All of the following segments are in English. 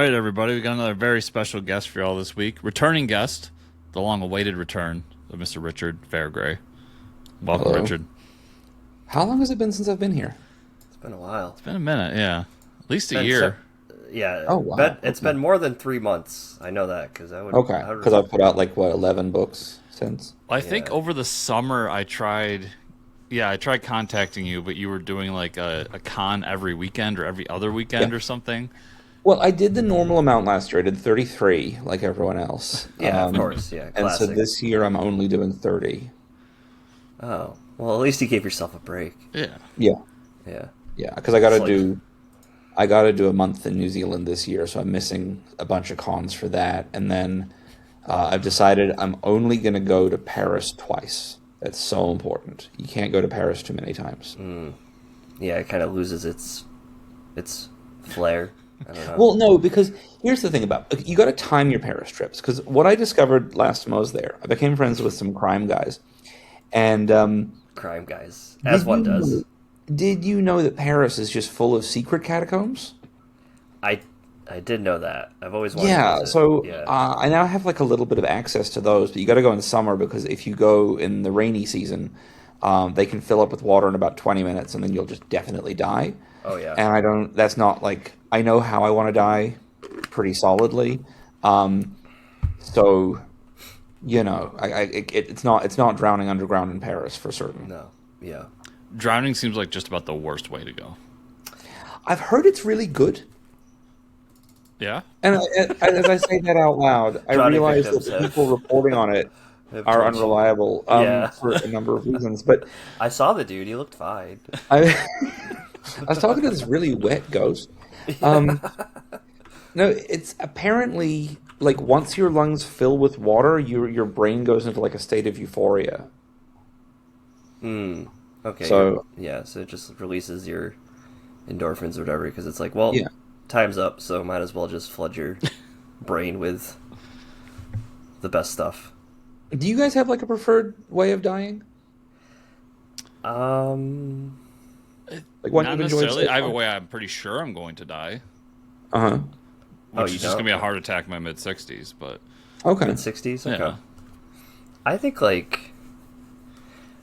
right, everybody, we got another very special guest for y'all this week. Returning guest, the long-awaited return of Mr. Richard Fairgray. Welcome, Hello. Richard. How long has it been since I've been here? It's been a while. It's been a minute, yeah, at least a Been year. yeah, Oh wow. it's Okay. been more than 3 months. I know that because Okay. I would Because I've put out like what 11 books since. I think yeah. over the summer I tried contacting you, but you were doing like a con every weekend or every other Yeah. weekend or something. Well, I did the normal amount last year. I did 33, like everyone else. Yeah, of course, yeah, And so classic. this year I'm only doing 30. Oh, well, at least you gave yourself a break. Yeah. Yeah. Yeah, Yeah. Because I got to it's like do a month in New Zealand this year, so I'm missing a bunch of cons for that. And then I've decided I'm only going to go to Paris twice. That's so important. You can't go to Paris too many times. yeah, it kind of loses its flair. I don't know. Well, no, because here's the thing about you got to time your Paris trips. Because what I discovered last time I was there, I became friends with some crime guys, and Crime guys, as did one you does. know, did you know that Paris is just full of secret catacombs? I I did know that. I've always wanted to Yeah, visit. so Yeah. I now have like a little bit of access to those, but you got to go in summer because if you go in the rainy season, they can fill up with water in about 20 minutes, and then you'll just definitely die. Oh yeah. And I don't. That's not like I know how I want to die pretty solidly. Um, so it's not drowning underground in Paris for certain. No. Yeah. Drowning seems like just about the worst way to go. I've heard it's really good, Yeah? and as I say that out loud, I Drowning realize that victims the people reporting on it have are told you. unreliable Yeah. for a number of reasons. But I saw the dude. He looked fine. I, I was talking to this really wet ghost. Um, no, it's apparently like once your lungs fill with water, your brain goes into like a state of euphoria. Hmm. Okay. So Yeah. So it just releases your endorphins or whatever because it's like, well, yeah. time's up, so might as well just flood your brain with the best stuff. Do you guys have like a preferred way of dying? Um. Like one Not you've enjoyed necessarily. so I have a far? way I'm pretty sure I'm going to die, Uh-huh. Oh, which you is just going don't? to be a heart attack in my mid-60s, but Okay. Mid-60s? Okay. yeah. I think, like,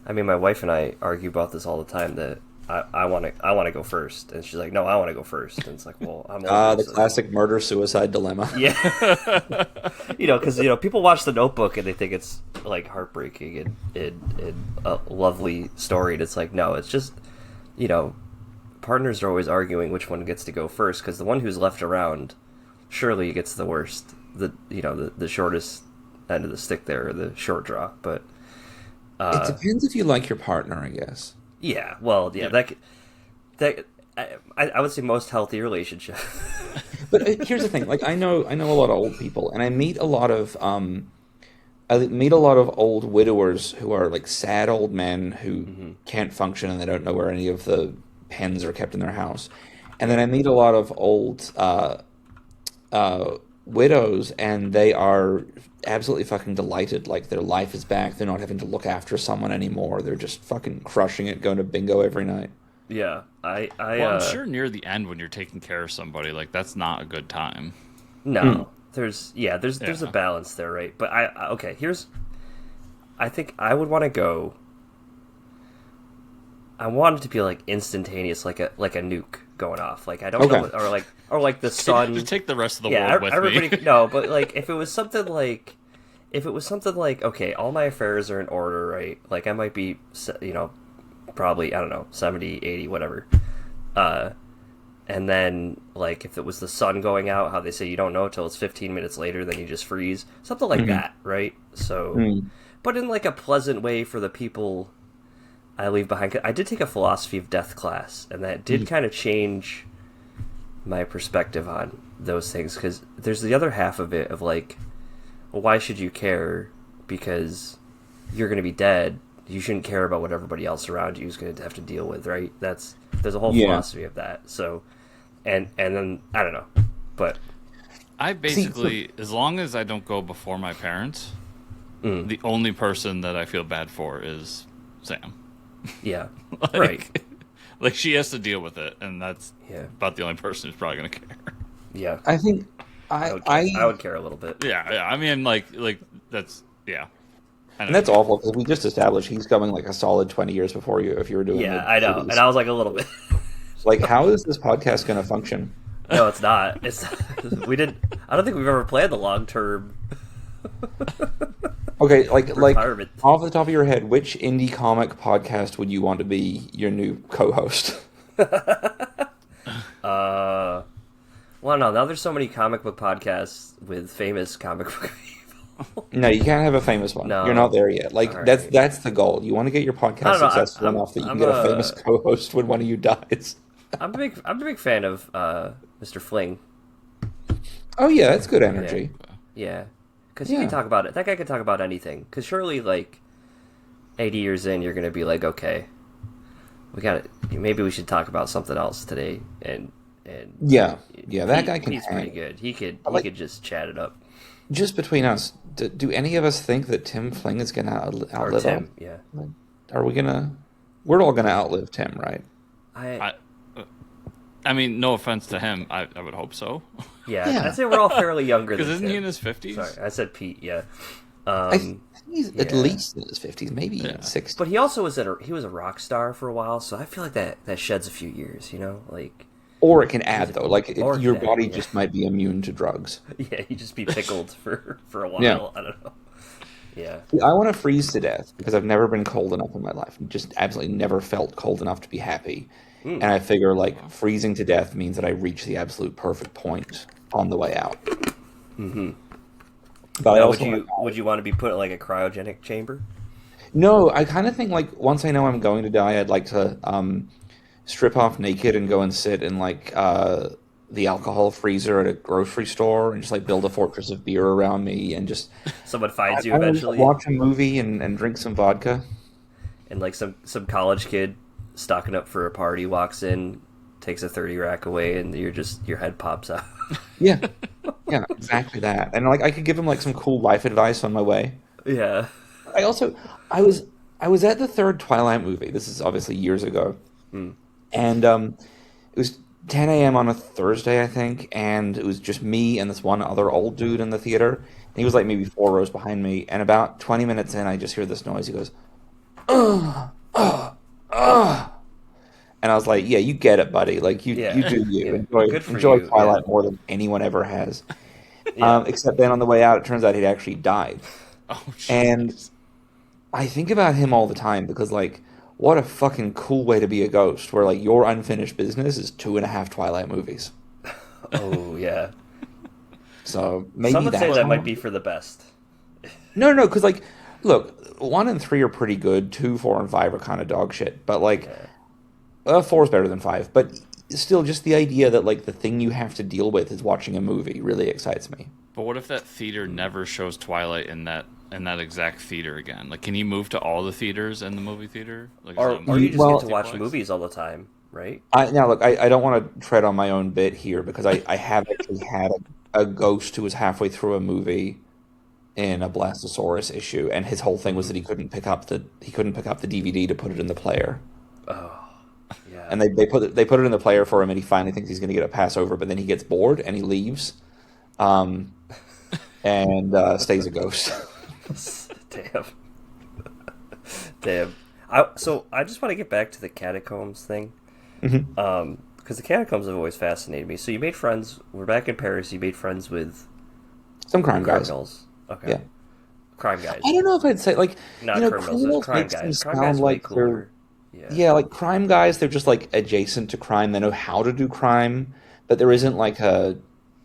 I mean, my wife and I argue about this all the time that I want to go first, and she's like, no, I want to go first, and it's like, well, I'm older, The so classic murder-suicide dilemma. yeah, because people watch The Notebook and they think it's like heartbreaking and a lovely story, and it's like, no, it's just, you know, partners are always arguing which one gets to go first, because the one who's left around surely gets the worst, the shortest end of the stick there, or the short draw, but. It depends if you like your partner, I guess. Yeah, well, yeah, Yeah. that I would say most healthy relationship. But here's the thing: like I know a lot of old people, and I meet a lot of old widowers who are like sad old men who can't function and they don't know where any of the pens are kept in their house, and then I meet a lot of old widows, and they are absolutely fucking delighted. Like their life is back. They're not having to look after someone anymore. They're just fucking crushing it, going to bingo every night. Yeah, Well, I'm sure near the end when you're taking care of somebody, like, that's not a good time. no, there's a Yeah. balance there, right? But okay, I think I would want to go. I want it to be like instantaneous, like a nuke going off. Like I don't Okay. know, or like the sun. Just take the rest of the Yeah, world with everybody. me. No, but like if it was something like. If it was something like, okay, all my affairs are in order, right? Like, I might be, probably, I don't know, 70, 80, whatever. And then, like, if it was the sun going out, how they say you don't know till it's 15 minutes later, then you just freeze. Something like that, right? So, but in, like, a pleasant way for the people I leave behind. I did take a philosophy of death class, and that did kind of change my perspective on those things, because there's the other half of it of, like, well, why should you care? Because you're going to be dead. You shouldn't care about what everybody else around you is going to have to deal with, right? There's a whole Yeah. philosophy of that. So, and then I don't know, but I basically, as long as I don't go before my parents, the only person that I feel bad for is Sam. yeah, Like, right, like, she has to deal with it, and that's yeah, about the only person who's probably going to care. yeah, I think I would care a little bit. Yeah. I mean, like that's yeah. And that's awful because we just established he's coming like a solid 20 years before you if you were doing Yeah, I know. And I was like a little bit. Like, how is this podcast going to function? No, it's not. It's we didn't. I don't think we've ever planned the long term. Okay, like Retirement. off the top of your head, which indie comic podcast would you want to be your new co-host? Well, no. Now there's so many comic book podcasts with famous comic book people. No, you can't have a famous one. No. You're not there yet. Like All that's right. that's the goal. You want to get your podcast successful enough that you can get a famous co-host when one of you dies. I'm a big fan of Mr. Fling. Oh yeah, that's good energy. Yeah, because he can talk about it. That guy can talk about anything. Because surely, like, 80 years in, you're gonna be like, okay, maybe we should talk about something else today. And yeah, that guy can. He's pretty good. He could just chat it up. Just between us, do any of us think that Tim Fling is gonna outlive Tim, him? yeah. Are we gonna? We're all gonna outlive Tim, right? I mean, no offense to him, I would hope so. Yeah, I'd say we're all fairly younger than Because isn't Tim. he in his 50s? Sorry, I said Pete. Yeah. I think he's at least in his 50s, maybe even 60s. But he also was he was a rock star for a while, so I feel like that sheds a few years. You know, like. Or it can add though, like Or your can body add, just might be immune to drugs. Yeah, you just be pickled for a while. Yeah. I don't know. Yeah. I want to freeze to death because I've never been cold enough in my life. Just absolutely never felt cold enough to be happy. And I figure like freezing to death means that I reach the absolute perfect point on the way out. Mm-hmm. But I also would you want to be put in like a cryogenic chamber? No, I kind of think like once I know I'm going to die, I'd like to strip off naked and go and sit in like the alcohol freezer at a grocery store and just like build a fortress of beer around me and just Someone finds you I eventually. watch a movie and drink some vodka. And like some college kid stocking up for a party walks in, takes a 30 rack away, and your head pops out. Yeah, exactly that. And like I could give him like some cool life advice on my way. Yeah. I was at the third Twilight movie. This is obviously years ago, and it was 10 a.m. on a Thursday, I think, and it was just me and this one other old dude in the theater. And he was like maybe 4 rows behind me. And about 20 minutes in, I just hear this noise. He goes, ugh. And I was like, yeah, you get it, buddy. Like, you do you. Yeah. Enjoy Twilight more than anyone ever has. Yeah. Except then on the way out, it turns out he'd actually died. Oh, geez. And I think about him all the time because, like, what a fucking cool way to be a ghost where, like, your unfinished business is 2.5 Twilight movies. Oh, yeah. So maybe Some would say that's that how- might be for the best. No, because, like, look, 1 and 3 are pretty good. 2, 4, and 5 are kind of dog shit. But, like, 4 is better than 5. But still, just the idea that, like, the thing you have to deal with is watching a movie really excites me. But what if that theater never shows Twilight in that exact theater again? Like, can you move to all the theaters in the movie theater? Like, Or is that you just Well- get to watch multiplex? movies all the time, right? Now, look, I don't want to tread on my own bit here because I have actually had a ghost who was halfway through a movie in a Blastosaurus issue, and his whole thing was that he couldn't pick up the DVD to put it in the player. Oh, yeah. And they put it in the player for him, and he finally thinks he's going to get a pass over, but then he gets bored and he leaves, and stays a ghost. Damn. So I just want to get back to the Catacombs thing. Mm-hmm. Because the Catacombs have always fascinated me. So you made friends. We're back in Paris. You made friends with Some crime guys. criminals. Okay. Yeah. Crime guys. I don't know if I'd say like Not you know, criminals. Crime makes them guys. Crime sound guys are way like cooler. yeah, like crime guys. They're just like adjacent to crime. They know how to do crime, but there isn't like it's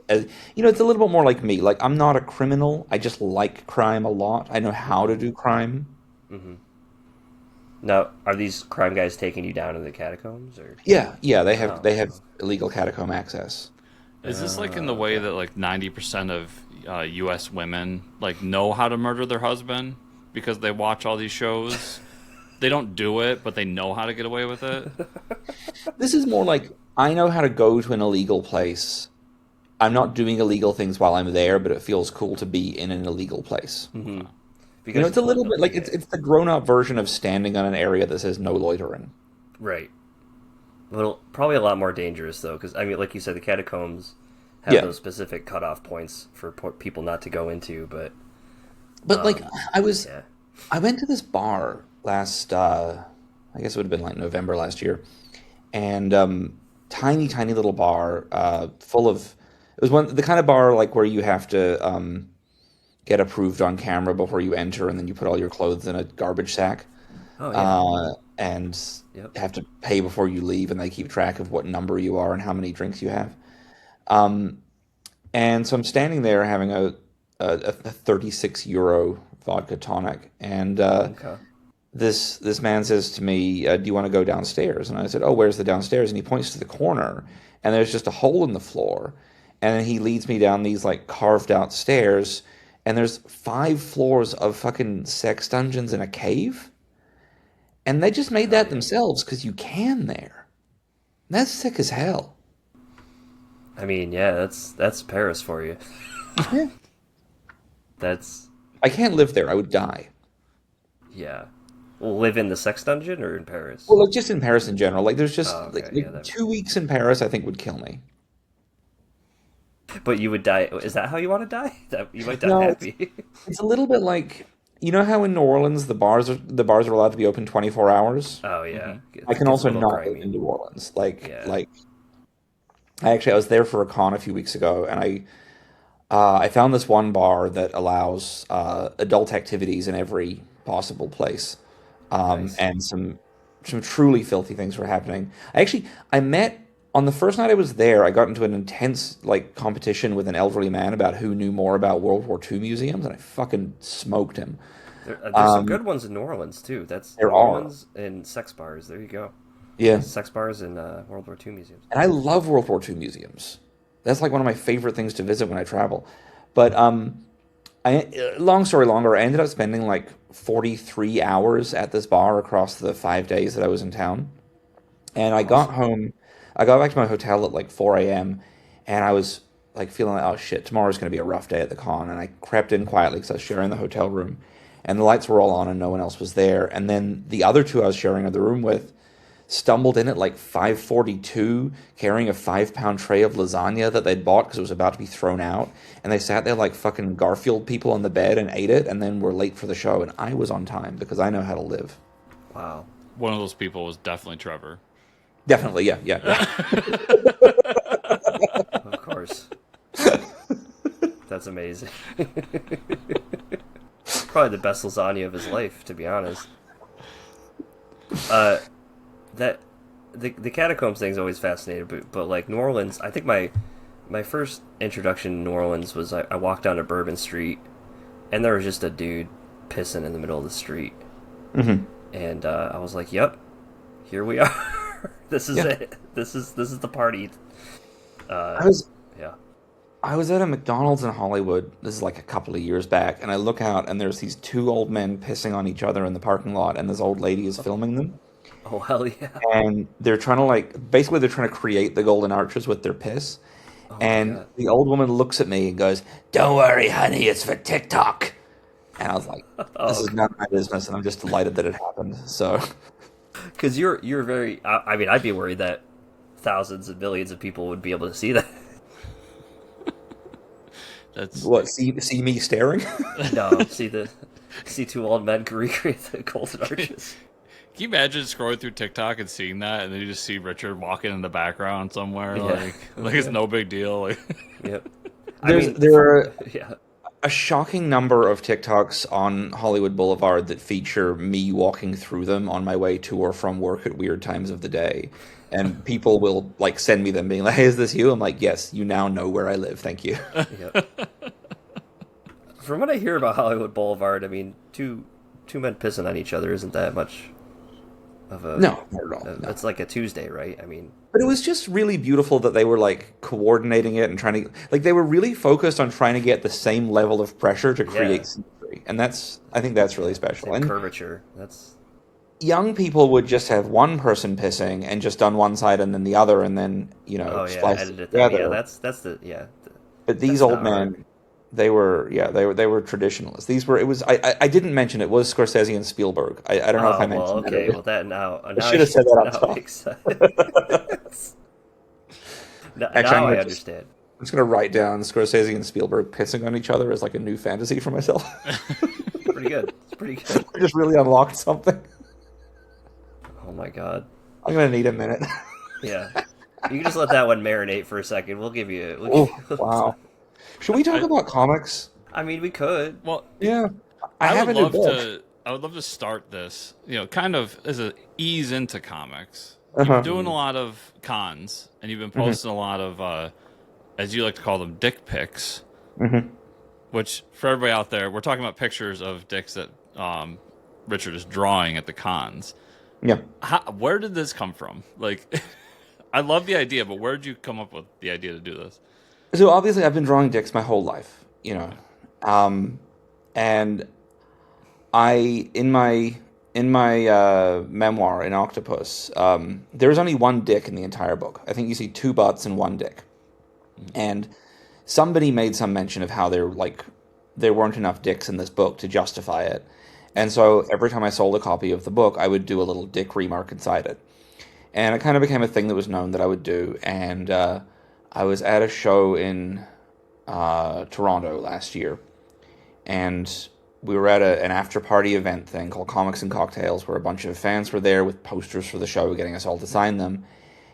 a little bit more like me. Like I'm not a criminal. I just like crime a lot. I know how to do crime. Mm-hmm. Now, are these crime guys taking you down in the Catacombs, or? Yeah. They have Oh. illegal catacomb access. Is this like in the way that like 90% of U.S. women like know how to murder their husband because they watch all these shows? They don't do it, but they know how to get away with it. This is more like I know how to go to an illegal place. I'm not doing illegal things while I'm there, but it feels cool to be in an illegal place. Mm-hmm. You know, it's a little bit like it's the grown-up version of standing on an area that says no loitering. Right. Probably a lot more dangerous though, because I mean, like you said, the Catacombs have Yeah. those specific cutoff points for people not to go into, but But yeah. I went to this bar last, I guess it would have been like November last year, and tiny little bar, full of. It was the kind of bar like where you have to get approved on camera before you enter, and then you put all your clothes in a garbage sack, Oh yeah. and Yep. have to pay before you leave, and they keep track of what number you are and how many drinks you have. Um, and so I'm standing there having a 36 euro vodka tonic, and Okay. this man says to me, "Do you want to go downstairs?" And I said, "Oh, where's the downstairs?" And he points to the corner, and there's just a hole in the floor, and then he leads me down these like carved out stairs, and there's 5 floors of fucking sex dungeons in a cave, and they just made Oh that yeah. themselves because you can there. That's sick as hell. I mean, yeah, that's Paris for you. Yeah. That's I can't live there. I would die. yeah. Live in the sex dungeon or in Paris? Well, like just in Paris in general, like there's just Oh, like, okay, yeah. like 2 weeks in Paris, I think would kill me. But you would die. Is that how you want to die? That you might die No, happy. it's a little bit like you know how in New Orleans the bars are allowed to be open 24 hours. Oh yeah. I can Gets a also little not live grimy. in New Orleans. Like Yeah. like I was there for a con a few weeks ago, and I found this one bar that allows adult activities in every possible place, Nice. and some truly filthy things were happening. I met on the first night I was there. I got into an intense like competition with an elderly man about who knew more about World War II museums, and I fucking smoked him. There's some good ones in New Orleans too. That's There New are, Orleans and sex bars. There you go. yeah, Sex bars and World War II museums. and I love World War II museums. That's like one of my favorite things to visit when I travel. But long story longer, I ended up spending like 43 hours at this bar across the 5 days that I was in town. And Awesome. I got back to my hotel at like 4 a.m. and I was like feeling like, oh shit, tomorrow's going to be a rough day at the con. And I crept in quietly because I was sharing the hotel room and the lights were all on and no one else was there. And then the other two I was sharing the room with stumbled in at like 5:42 carrying a 5 pound tray of lasagna that they'd bought because it was about to be thrown out, and they sat there like fucking Garfield people on the bed and ate it and then were late for the show, and I was on time because I know how to live. Wow. One of those people was definitely Trevor. Definitely, yeah. Of course. That's amazing. Probably the best lasagna of his life, to be honest. Uh, that the catacombs thing's always fascinated, but like New Orleans, I think my first introduction to New Orleans was I walked down to Bourbon Street, and there was just a dude pissing in the middle of the street, and I was like, "Yep, here we are. This is Yeah. it. This is the party." I was Yeah. I was at a McDonald's in Hollywood. This is like a couple of years back, and I look out and there's these two old men pissing on each other in the parking lot, and this old lady is filming them. Oh hell yeah. And they're trying to basically they're trying to create the golden arches with their piss. Oh my And god. the old woman looks at me and goes, "Don't worry, honey, it's for TikTok." And I was like, "This Oh, is none of my business," and I'm just delighted that it happened. So, because you're very. I mean, I'd be worried that thousands and millions of people would be able to see that. That's what? See me staring? No, see two old men recreate the golden arches. Can you imagine scrolling through TikTok and seeing that, and then you just see Richard walking in the background somewhere, Yeah. like it's no big deal. Like, Yep. I mean, There are yeah. a shocking number of TikToks on Hollywood Boulevard that feature me walking through them on my way to or from work at weird times of the day. And people will like send me them being like, "Hey, is this you?" I'm like, "Yes, you now know where I live. Thank you." Yep. From what I hear about Hollywood Boulevard, I mean, two men pissing on each other isn't that much of a. No, not at all. No. It's like a Tuesday, right? I mean, But it was just really beautiful that they were like coordinating it and trying to like they were really focused on trying to get the same level of pressure to create Yeah. symmetry. And I think that's really special. and And curvature. That's young people would just have one person pissing and just on one side and then the other and then, oh yeah, splice edit it it that. Yeah, together. that's the yeah. But these That's old not hard. men, they were traditionalists. I didn't mention it was Scorsese and Spielberg. I don't know if I Oh well, mentioned okay. that. Well, that now I should have said that up now top. makes sense. Now Actually, I understand. just gonna write down Scorsese and Spielberg pissing on each other as like a new fantasy for myself. Pretty good. It's pretty good. I just really unlocked something. Oh my god. I'm gonna need a minute. Yeah. You can just let that one marinate for a second. We'll give you. Oh, wow. Should we talk about comics? I mean, we could. Well, Yeah. I I have would a new love book. to. I would love to start this, kind of as a ease into comics. You've Uh-huh. been doing a lot of cons, and you've been posting a lot of, as you like to call them, dick pics. Mm-hmm. Which, for everybody out there, we're talking about pictures of dicks that Richard is drawing at the cons. Yeah. Where did this come from? Like, I love the idea, but where did you come up with the idea to do this? So obviously I've been drawing dicks my whole life, and in my memoir in Octopus, there's only one dick in the entire book. I think you see two butts and one dick, and somebody made some mention of how there weren't enough dicks in this book to justify it, and so every time I sold a copy of the book, I would do a little dick remark inside it, and it kind of became a thing that was known that I would do, and I was at a show in Toronto last year, and we were at an after-party event thing called Comics and Cocktails, where a bunch of fans were there with posters for the show, getting us all to sign them.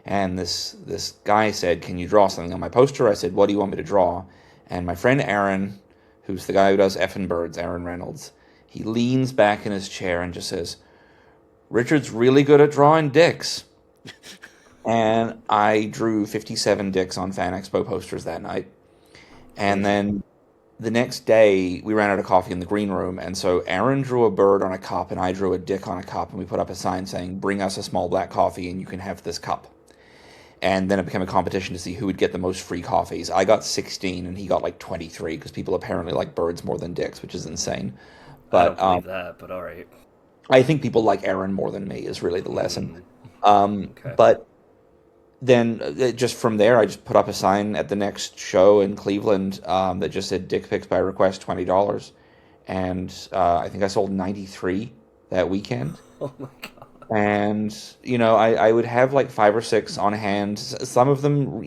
And this guy said, "Can you draw something on my poster?" I said, "What do you want me to draw?" And my friend Aaron, who's the guy who does Effin' Birds, Aaron Reynolds, he leans back in his chair and just says, "Richard's really good at drawing dicks." And I drew 57 dicks on Fan Expo posters that night. And then the next day, we ran out of coffee in the green room, and so Aaron drew a bird on a cup, and I drew a dick on a cup, and we put up a sign saying, "Bring us a small black coffee, and you can have this cup." And then it became a competition to see who would get the most free coffees. I got 16, and he got like 23, because people apparently like birds more than dicks, which is insane. I don't But believe that, but all right. I think people like Aaron more than me is really the lesson. Okay. But then just from there, I just put up a sign at the next show in Cleveland that just said "Dick Pics by request, $20," and I think I sold 93 that weekend. Oh my god. And I would have like 5 or 6 on hand. Some of them,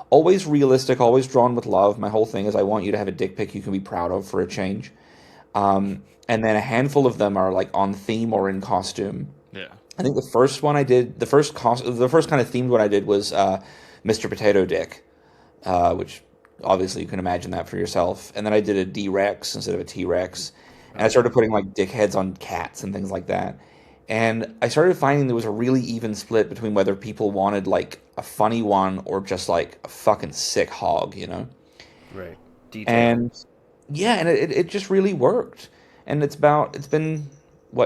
always realistic, always drawn with love. My whole thing is I want you to have a dick pic you can be proud of for a change. And then a handful of them are like on theme or in costume. Yeah. I think the first one I did, the first kind of themed one I did was Mr. Potato Dick, which obviously you can imagine that for yourself. And then I did a D-Rex instead of a T-Rex. And I started putting like dick heads on cats and things like that. And I started finding there was a really even split between whether people wanted like a funny one or just like a fucking sick hog, Right. Detail. And yeah, and it just really worked. And it's been,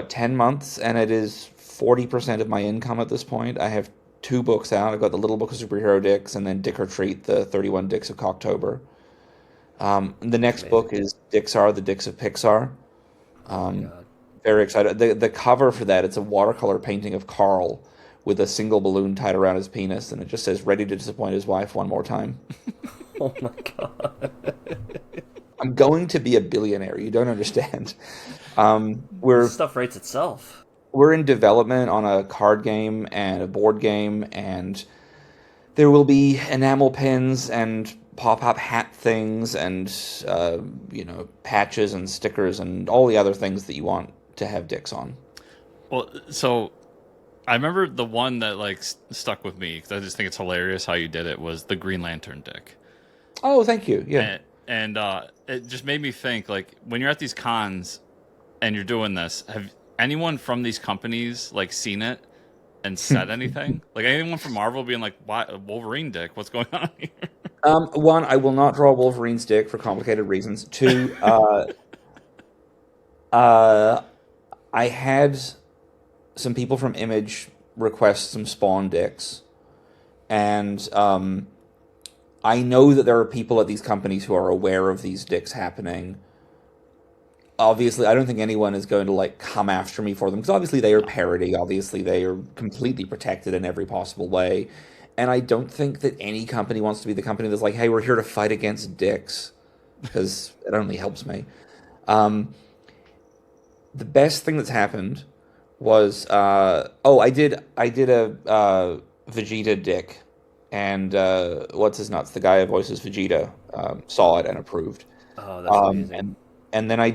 10 months, and it is 40% of my income at this point. I have 2 books out. I've got the Little Book of Superhero Dicks, and then Dick or Treat, the 31 Dicks of Cocktober. The next book is Dixar, the Dicks of Pixar. God. Very excited. The cover for that, it's a watercolor painting of Carl with a single balloon tied around his penis, and it just says, "Ready to disappoint his wife one more time." Oh my god. I'm going to be a billionaire. You don't understand. This stuff writes itself. We're in development on a card game and a board game, and there will be enamel pins and pop-up hat things and patches and stickers and all the other things that you want to have dicks on. Well, so I remember the one that like stuck with me because I just think it's hilarious how you did it was the Green Lantern dick. Oh, thank you. Yeah. And it just made me think, like, when you're at these cons and you're doing this, have anyone from these companies like seen it and said anything? Like anyone from Marvel being like, "Why Wolverine dick? What's going on here?" One, I will not draw Wolverine's dick for complicated reasons. 2, I had some people from Image request some Spawn dicks, and I know that there are people at these companies who are aware of these dicks happening. Obviously, I don't think anyone is going to like come after me for them because obviously they are parody. Obviously, they are completely protected in every possible way. And I don't think that any company wants to be the company that's like, "Hey, we're here to fight against dicks," because it only helps me. The best thing that's happened was I did a Vegeta dick and what's his nuts, the guy who voices Vegeta, saw it and approved. Oh, that's amazing. And then I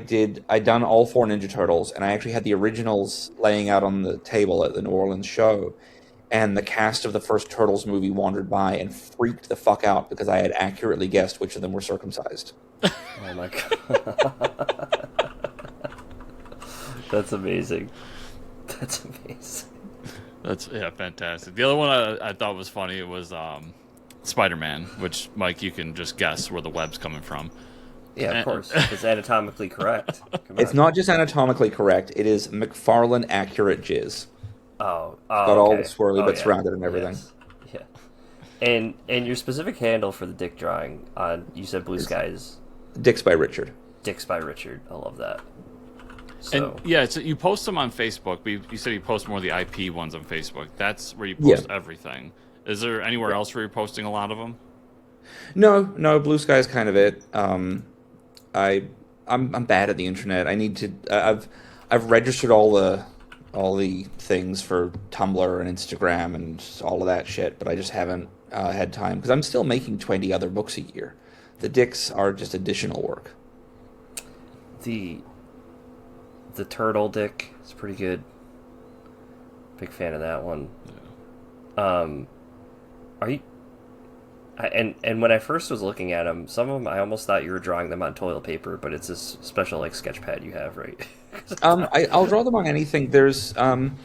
done all four Ninja Turtles, and I actually had the originals laying out on the table at the New Orleans show. And the cast of the first Turtles movie wandered by and freaked the fuck out because I had accurately guessed which of them were circumcised. Oh my god. That's amazing. That's amazing. That's fantastic. The other one I thought was funny was Spider-Man, which, Mike, you can just guess where the web's coming from. Yeah, of course. It's anatomically correct. It's not just anatomically correct; it is McFarlane accurate jizz. Oh, got okay. all the swirly bits yeah. around it and everything. Yes. Yeah. And your specific handle for the dick drawing on, you said Blue Skies. Dicks by Richard. Dicks by Richard. I love that. So. And yeah, so you post them on Facebook, but you said you post more of the IP ones on Facebook. That's where you post everything. Is there anywhere else where you're posting a lot of them? No, Blue Sky is kind of it. I'm bad at the internet. I need to. I've registered all the things for Tumblr and Instagram and all of that shit, but I just haven't had time because I'm still making 20 other books a year. The dicks are just additional work. The turtle dick is pretty good. Big fan of that one. Yeah. Are you? And when I first was looking at them, some of them I almost thought you were drawing them on toilet paper, but it's this special like sketch pad you have, right? I'll draw them on anything. There's some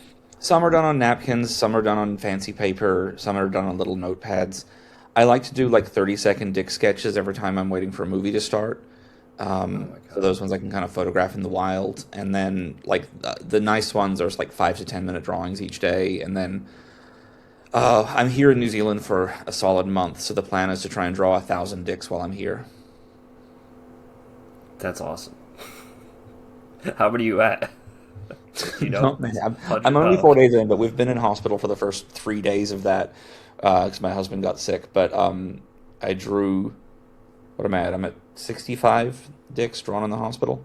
are done on napkins, some are done on fancy paper, some are done on little notepads. I like to do like 30-second dick sketches every time I'm waiting for a movie to start. So those ones I can kind of photograph in the wild, and then like the nice ones are like 5 to 10 minute drawings each day, and then I'm here in New Zealand for a solid month, so the plan is to try and draw 1,000 dicks while I'm here. That's awesome. How many are you at? You know, Not many. I'm only 4 days in, but we've been in hospital for the first 3 days of that because my husband got sick. But I drew. What am I at? I'm at 65 dicks drawn in the hospital.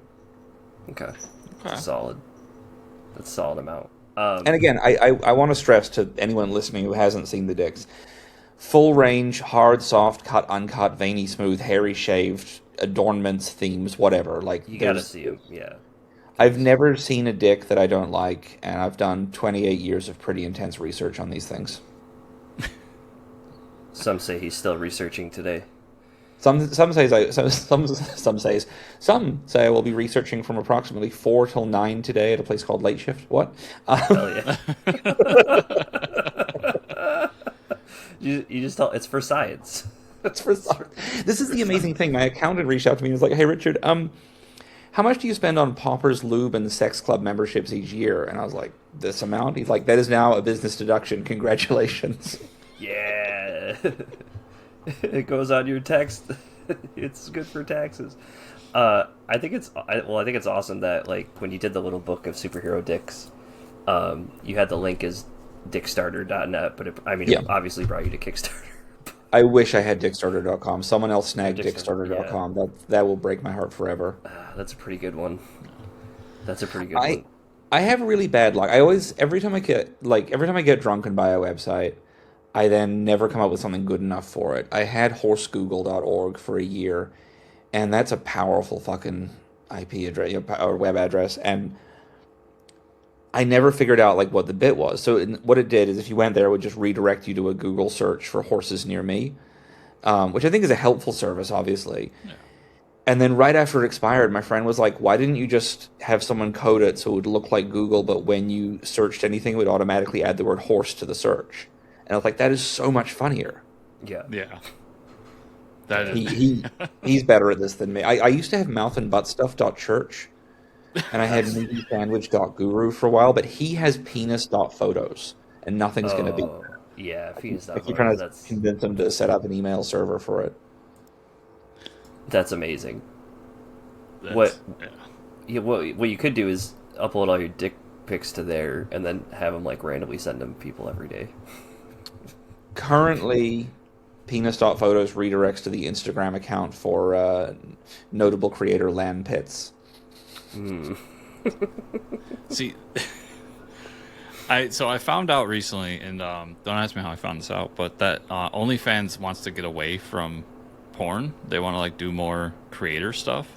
Okay. Solid. That's a solid amount. And again, I want to stress to anyone listening who hasn't seen the dicks, full range, hard, soft, cut, uncut, veiny, smooth, hairy, shaved, adornments, themes, whatever. Like you gotta see them, yeah. I've never seen a dick that I don't like, and I've done 28 years of pretty intense research on these things. Some say he's still researching today. Some say I will be researching from approximately 4 till 9 today at a place called Late Shift. What? Hell yeah. you just tell it's for science. It's for science. This is the amazing thing. My accountant reached out to me and was like, "Hey Richard, how much do you spend on poppers, lube, and sex club memberships each year?" And I was like, "This amount?" He's like, "That is now a business deduction. Congratulations." Yeah. It goes on your tax. It's good for taxes. I think it's awesome that like when you did the little book of superhero dicks, you had the link as dickstarter.net, but it obviously brought you to Kickstarter. I wish I had Dickstarter.com. Someone else snagged Dickstarter.com. Yeah. That will break my heart forever. That's a pretty good one. One. I have really bad luck. Every time I get drunk and buy a website, I then never come up with something good enough for it. I had horsegoogle.org for a year, and that's a powerful fucking IP address or web address, and I never figured out like what the bit was. So what it did is if you went there, it would just redirect you to a Google search for horses near me, which I think is a helpful service, obviously. Yeah. And then right after it expired, my friend was like, "Why didn't you just have someone code it so it would look like Google, but when you searched anything, it would automatically add the word horse to the search?" And I was like, "That is so much funnier." Yeah. That is... he's better at this than me. I used to have mouthandbuttstuff.church, and I had sandwich.guru for a while, but he has penis.photos, and nothing's going to be there. Yeah, penis.photos. I keep trying to convince him to set up an email server for it. That's amazing. What you could do is upload all your dick pics to there, and then have them like randomly send them to people every day. Currently, penis.photos redirects to the Instagram account for notable creator Lan Pitts. See, I found out recently, and don't ask me how I found this out, but that OnlyFans wants to get away from porn. They want to like do more creator stuff.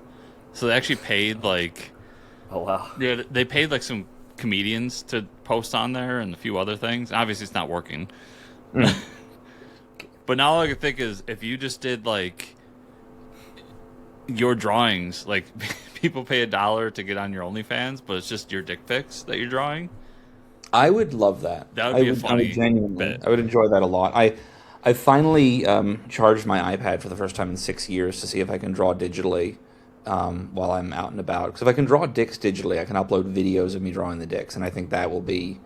So they actually paid like Oh wow. yeah, they paid like some comedians to post on there and a few other things. Obviously, it's not working. But now all I can think is if you just did like your drawings, like people pay $1 to get on your OnlyFans, but it's just your dick pics that you're drawing. I would love that. That would be a I funny would genuinely, bit. I would enjoy that a lot. I finally charged my iPad for the first time in 6 years to see if I can draw digitally while I'm out and about. Because if I can draw dicks digitally, I can upload videos of me drawing the dicks, and I think that will be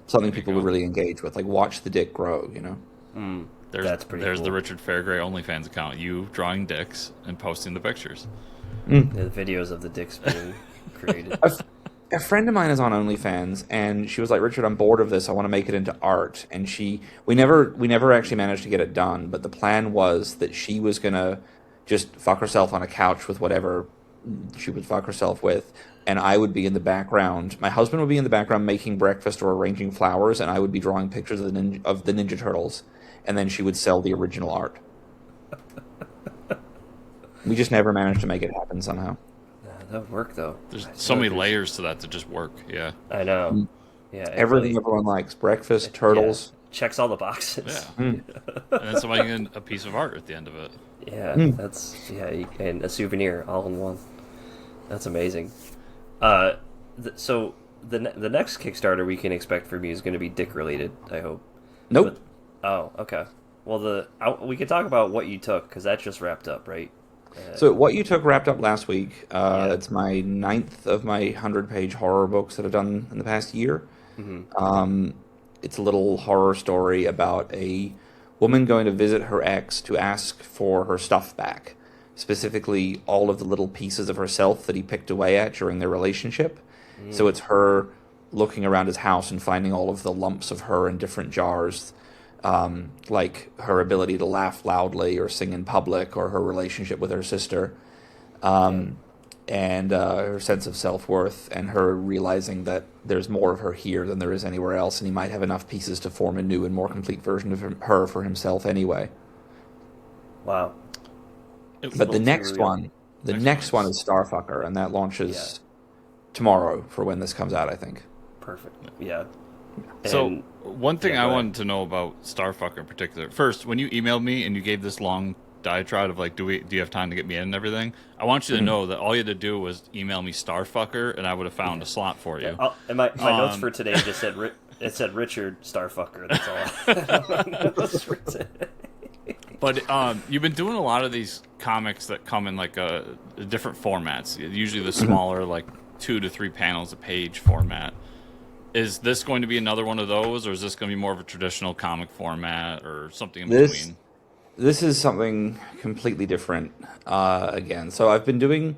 something people would really engage with. Like watch the dick grow, you know. That's pretty There's cool. the Richard Fairgray OnlyFans account. You drawing dicks and posting the pictures. The videos of the dicks being created. A friend of mine is on OnlyFans, and she was like, "Richard, I'm bored of this. I want to make it into art." And we never actually managed to get it done. But the plan was that she was gonna just fuck herself on a couch with whatever she would fuck herself with, and I would be in the background. My husband would be in the background making breakfast or arranging flowers, and I would be drawing pictures of the Ninja Turtles, and then she would sell the original art. We just never managed to make it happen somehow. That would work though. There's so many layers to that to just work. Yeah. I know. Yeah. it Everything really- everyone likes: breakfast, turtles. yeah, checks all the boxes. Yeah. And then somebody can get a piece of art at the end of it. Yeah, and a souvenir all in one. That's amazing. So the next Kickstarter we can expect from you is going to be dick related. I hope. Nope. Oh, okay. Well, we could talk about what you took because that just wrapped up, right? So what you took wrapped up last week. Yeah. It's my 9th of my 100-page horror books that I've done in the past year. It's a little horror story about a woman going to visit her ex to ask for her stuff back, specifically all of the little pieces of herself that he picked away at during their relationship. So it's her looking around his house and finding all of the lumps of her in different jars, like her ability to laugh loudly or sing in public, or her relationship with her sister, and her sense of self-worth, and her realizing that there's more of her here than there is anywhere else, and he might have enough pieces to form a new and more complete version of her for himself anyway. Wow. But the next one is Starfucker, and that launches tomorrow for when this comes out, I think. Perfect. Yeah. So And- one thing yeah, I go wanted to know about Starfucker in particular. First, when you emailed me and you gave this long diatribe of like, do you have time to get me in and everything? I want you to know that all you had to do was email me Starfucker, and I would have found a slot for you. And my notes for today just said it said Richard Starfucker. That's all. My notes for today. But you've been doing a lot of these comics that come in like different formats. Usually the smaller, like 2 to 3 panels a page format. Is this going to be another one of those, or is this going to be more of a traditional comic format, or something in between? This is something completely different again. So I've been doing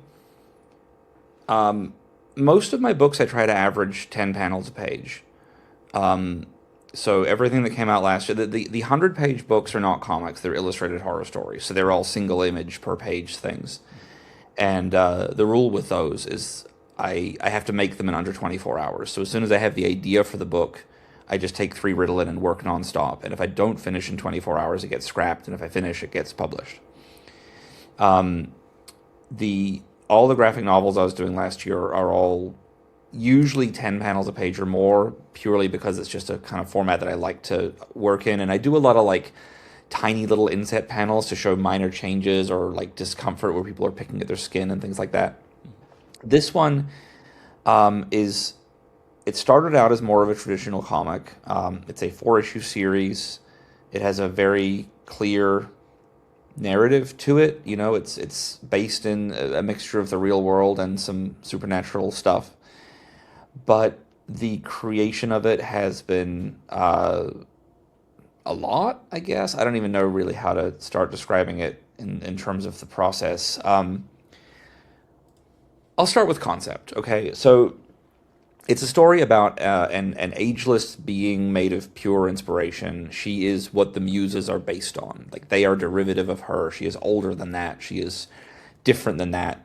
most of my books. I try to average 10 panels a page. So everything that came out last year, the 100-page books are not comics; they're illustrated horror stories. So they're all single image per page things. And the rule with those is I have to make them in under 24 hours. So as soon as I have the idea for the book, I just take 3 Ritalin and work nonstop. And if I don't finish in 24 hours, it gets scrapped. And if I finish, it gets published. All the graphic novels I was doing last year are all usually 10 panels a page or more, purely because it's just a kind of format that I like to work in. And I do a lot of like tiny little inset panels to show minor changes or like discomfort where people are picking at their skin and things like that. This one it started out as more of a traditional comic. It's a 4-issue series. It has a very clear narrative to it. You know, it's based in a mixture of the real world and some supernatural stuff. But the creation of it has been a lot, I guess. I don't even know really how to start describing it in terms of the process. I'll start with concept, okay? So it's a story about an ageless being made of pure inspiration. She is what the muses are based on. Like, they are derivative of her. She is older than that. She is different than that.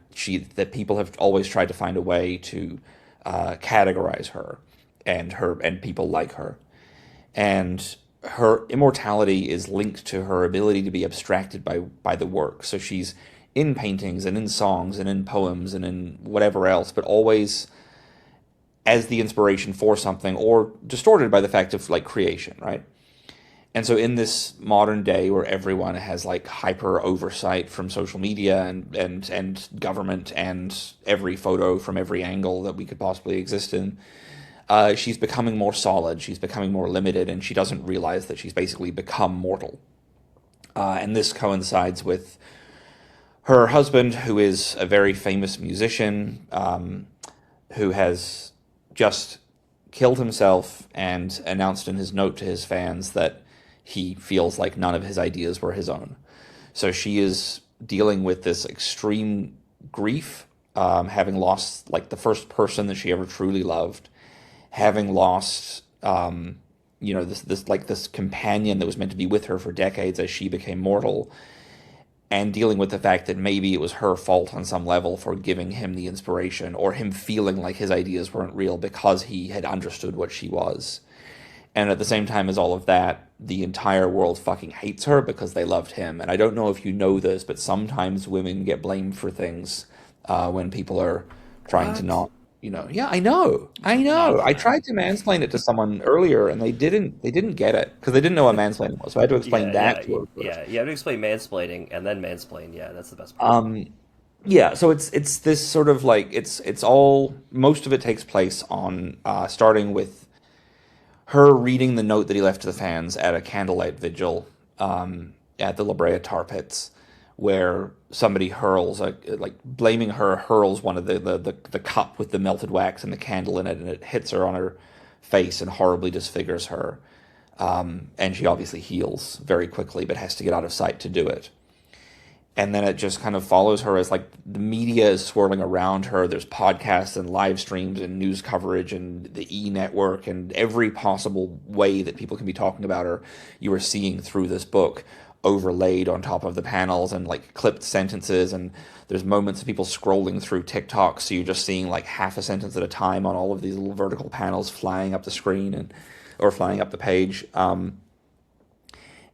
That people have always tried to find a way to categorize her. and people like her. And her immortality is linked to her ability to be abstracted by the work. So she's in paintings and in songs and in poems and in whatever else, but always as the inspiration for something, or distorted by the fact of like creation, right? And so in this modern day where everyone has like hyper oversight from social media and government and every photo from every angle that we could possibly exist in, she's becoming more solid, she's becoming more limited, and she doesn't realize that she's basically become mortal. And this coincides with her husband, who is a very famous musician, who has just killed himself and announced in his note to his fans that he feels like none of his ideas were his own. So she is dealing with this extreme grief, having lost like the first person that she ever truly loved, having lost, this companion that was meant to be with her for decades as she became mortal, and dealing with the fact that maybe it was her fault on some level for giving him the inspiration, or him feeling like his ideas weren't real because he had understood what she was. And at the same time as all of that, the entire world fucking hates her because they loved him. And I don't know if you know this, but sometimes women get blamed for things when people are trying to not, Yeah, I know. I tried to mansplain it to someone earlier, and they didn't get it because they didn't know what mansplaining was. So I had to explain that to her first. Yeah, you have to explain mansplaining and then mansplain. Yeah, that's the best part. Yeah, so it's this sort of like it's all, most of it takes place on starting with her reading the note that he left to the fans at a candlelight vigil at the La Brea Tar Pits, where somebody hurls, blaming her, hurls one of the cup with the melted wax and the candle in it, and it hits her on her face and horribly disfigures her. And she obviously heals very quickly, but has to get out of sight to do it. And then it just kind of follows her as like the media is swirling around her. There's podcasts and live streams and news coverage and the E! Network and every possible way that people can be talking about her, you are seeing through this book, overlaid on top of the panels, and like clipped sentences. And there's moments of people scrolling through TikTok, so you're just seeing like half a sentence at a time on all of these little vertical panels flying up the screen or flying up the page.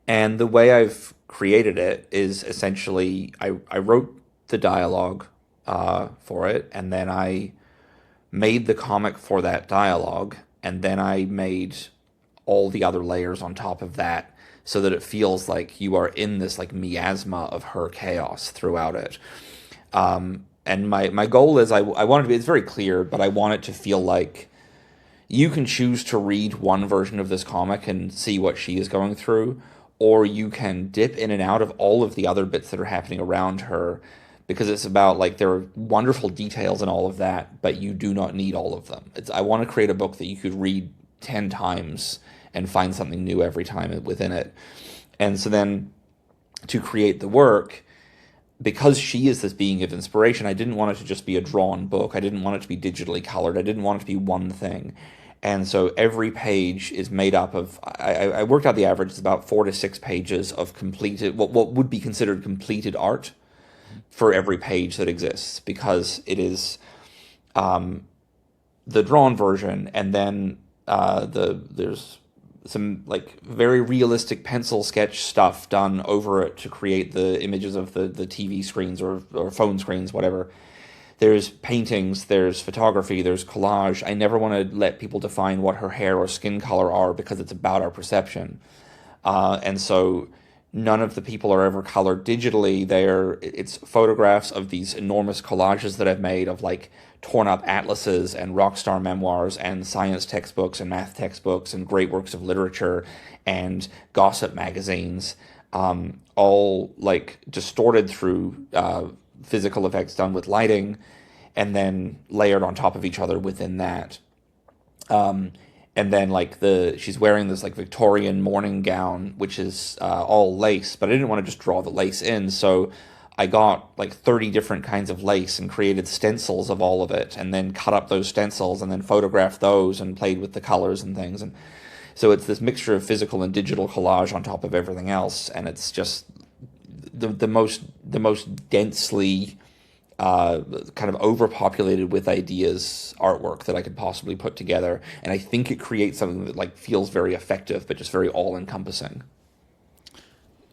And the way I've created it is essentially I wrote the dialogue for it, and then I made the comic for that dialogue, and then I made all the other layers on top of that so that it feels like you are in this like miasma of her chaos throughout it. And my goal is I want it to be, it's very clear, but I want it to feel like you can choose to read one version of this comic and see what she is going through, or you can dip in and out of all of the other bits that are happening around her, because it's about like there are wonderful details and all of that, but you do not need all of them. I want to create a book that you could read 10 times and find something new every time within it. And so then to create the work, because she is this being of inspiration, I didn't want it to just be a drawn book. I didn't want it to be digitally colored. I didn't want it to be one thing. And so every page is made up of, I worked out the average, it's about 4 to 6 pages of completed, what would be considered completed art for every page that exists, because it is the drawn version, and then there's some like very realistic pencil sketch stuff done over it to create the images of the TV screens or phone screens, whatever. There's paintings, there's photography, there's collage. I never want to let people define what her hair or skin color are, because it's about our perception. And so none of the people are ever colored digitally. It's photographs of these enormous collages that I've made of like torn up atlases and rock star memoirs and science textbooks and math textbooks and great works of literature and gossip magazines, all like distorted through physical effects done with lighting, and then layered on top of each other within that. And then like she's wearing this like Victorian morning gown, which is all lace, but I didn't want to just draw the lace in, so I got like 30 different kinds of lace and created stencils of all of it, and then cut up those stencils and then photographed those and played with the colors and things. And so it's this mixture of physical and digital collage on top of everything else, and it's just the most densely uh, kind of overpopulated with ideas artwork that I could possibly put together, and I think it creates something that like feels very effective, but just very all encompassing.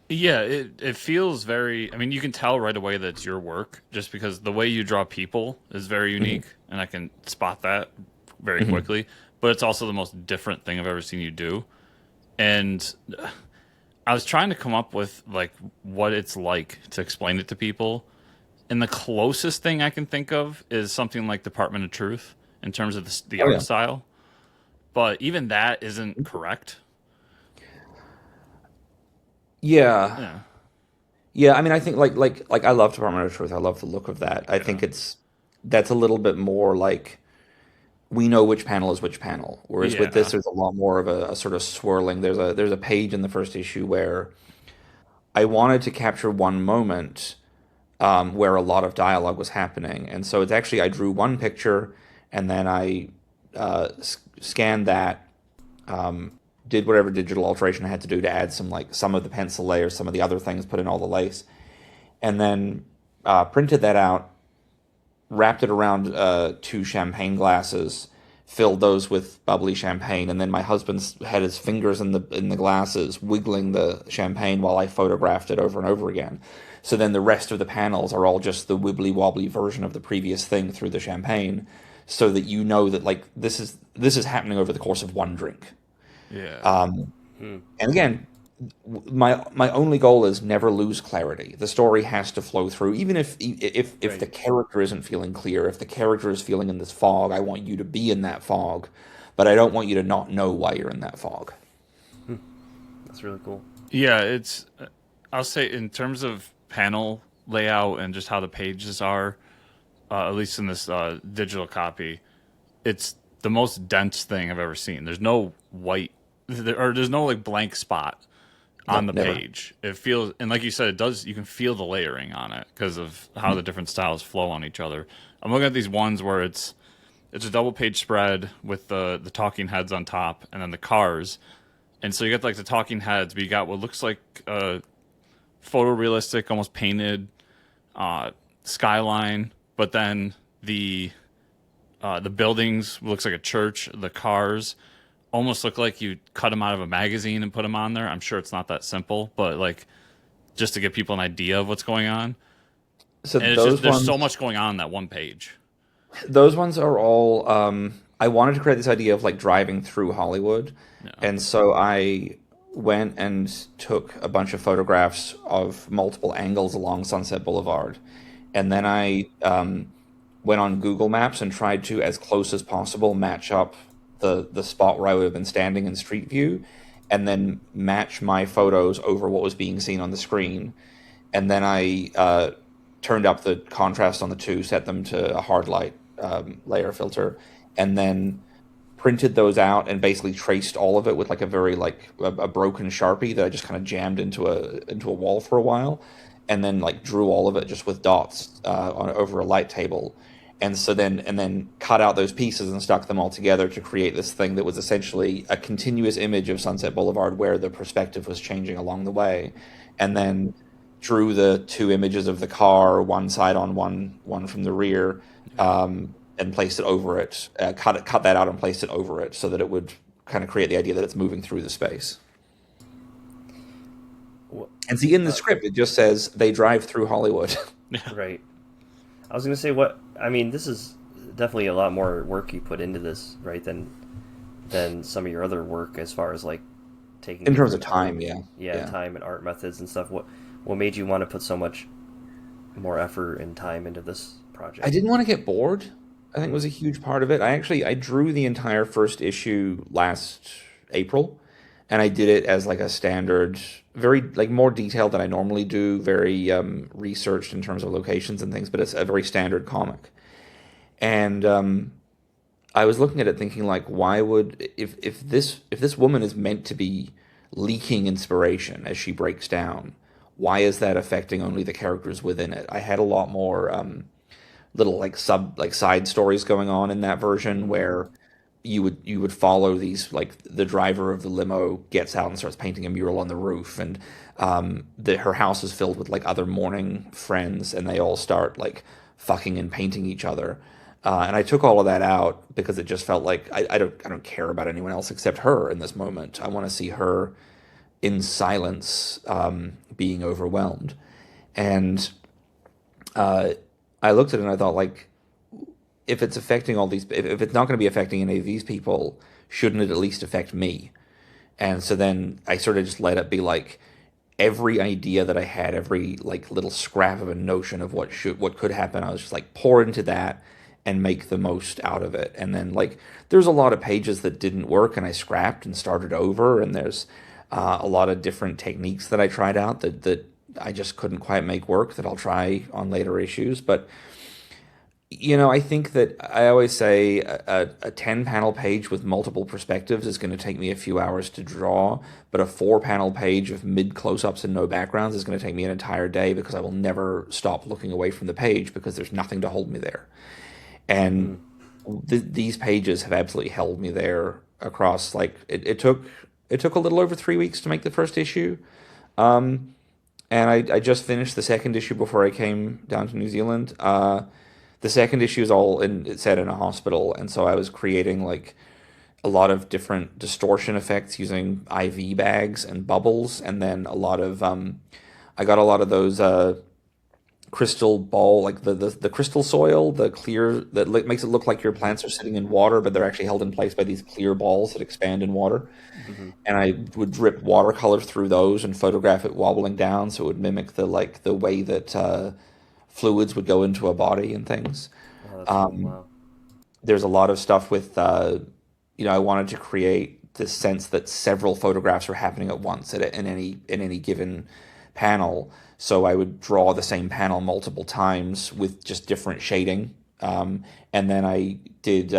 Yeah, it feels very. I mean, you can tell right away that it's your work just because the way you draw people is very unique, and I can spot that very quickly. But it's also the most different thing I've ever seen you do. And I was trying to come up with like what it's like to explain it to people, and the closest thing I can think of is something like Department of Truth in terms of the Oh art yeah, style. But even that isn't correct. yeah, Yeah, yeah. I mean, I think like I love Department of Truth. I love the look of that. I yeah, think that's a little bit more like we know which panel is which panel. Whereas with this, yeah. there's a lot more of a sort of swirling. There's a page in the first issue where I wanted to capture one moment where a lot of dialogue was happening, and so it's actually I drew one picture, and then I scanned that, did whatever digital alteration I had to do to add some of the pencil layers, some of the other things, put in all the lace, and then printed that out, wrapped it around two champagne glasses, filled those with bubbly champagne, and then my husband had his fingers in the glasses, wiggling the champagne while I photographed it over and over again. So then the rest of the panels are all just the wibbly wobbly version of the previous thing through the champagne, so that you know that like this is happening over the course of one drink. Yeah. And again, my only goal is never lose clarity. The story has to flow through, even if Right. the character isn't feeling clear, if the character is feeling in this fog, I want you to be in that fog, but I don't want you to not know why you're in that fog. That's really cool. Yeah, it's. I'll say in terms of panel layout and just how the pages are, at least in this digital copy, it's the most dense thing I've ever seen. There's no white, or there's no like blank spot on Nope, the never. page. It feels, and like you said, it does. You can feel the layering on it because of how the different styles flow on each other. I'm looking at these ones where it's a double page spread with the talking heads on top and then the cars. And so you got like the talking heads, but you got what looks like a photorealistic, almost painted skyline. But then the buildings looks like a church. The cars almost look like you cut them out of a magazine and put them on there. I'm sure it's not that simple, but like just to give people an idea of what's going on. So And it's just there's so much going on in that one page. those ones are all. I wanted to create this idea of like driving through Hollywood, Yeah. and so I went and took a bunch of photographs of multiple angles along Sunset Boulevard, and then I went on Google Maps and tried to, as close as possible, match up the spot where I would have been standing in Street View, and then match my photos over what was being seen on the screen. And then I turned up the contrast on the two, set them to a hard light layer filter, and then printed those out and basically traced all of it with like a very like a broken Sharpie that I just kind of jammed into a wall for a while, and then like drew all of it just with dots over a light table, and then cut out those pieces and stuck them all together to create this thing that was essentially a continuous image of Sunset Boulevard where the perspective was changing along the way, and then drew the two images of the car, one side on one from the rear, and placed it over it. Cut that out and placed it over it so that it would kind of create the idea that it's moving through the space. Wha- And see, in the script, it just says they drive through Hollywood. Right. I was gonna say what I mean. This is definitely a lot more work you put into this, right? Than some of your other work as far as like taking In terms of different time, yeah, yeah. time and art methods and stuff. What made you want to put so much more effort and time into this I project? didn't want to get bored. I think was a huge part of it. I drew the entire first issue last April, and I did it as like a standard, very like more detailed than I normally do, very researched in terms of locations and things, but it's a very standard comic. And I was looking at it thinking like, why would if this woman is meant to be leaking inspiration as she breaks down, why is that affecting only the characters within it? I had a lot more little like side stories going on in that version where you would follow these, like the driver of the limo gets out and starts painting a mural on the roof, and her house is filled with like other mourning friends, and they all start like fucking and painting each other. And I took all of that out because it just felt like I don't care about anyone else except her in this moment. I want to see her in silence, being overwhelmed. And I looked at it and I thought, like, if it's affecting all these, if it's not going to be affecting any of these people, shouldn't it at least affect me? And so then I sort of just let it be like every idea that I had, every like little scrap of a notion of what could happen, I was just like pour into that and make the most out of it. And then like there's a lot of pages that didn't work and I scrapped and started over. And there's a lot of different techniques that I tried out that I just couldn't quite make work that I'll try on later issues. But I think that I always say a 10 panel page with multiple perspectives is going to take me a few hours to draw, but a 4 panel page of mid close ups and no backgrounds is going to take me an entire day because I will never stop looking away from the page because there's nothing to hold me there. And these pages have absolutely held me there across, like, it took a little over 3 weeks to make the first issue. And I just finished the second issue before I came down to New Zealand. The second issue is it's set in a hospital, and so I was creating like a lot of different distortion effects using IV bags and bubbles, and then a lot of I got a lot of those crystal ball, like the crystal soil, the clear that makes it look like your plants are sitting in water, but they're actually held in place by these clear balls that expand in water. And I would drip watercolor through those and photograph it wobbling down, so it would mimic the way that fluids would go into a body and things. Oh, that's cool. Wow. There's a lot of stuff with I wanted to create this sense that several photographs are happening at once in any given panel. So I would draw the same panel multiple times with just different shading. And then I did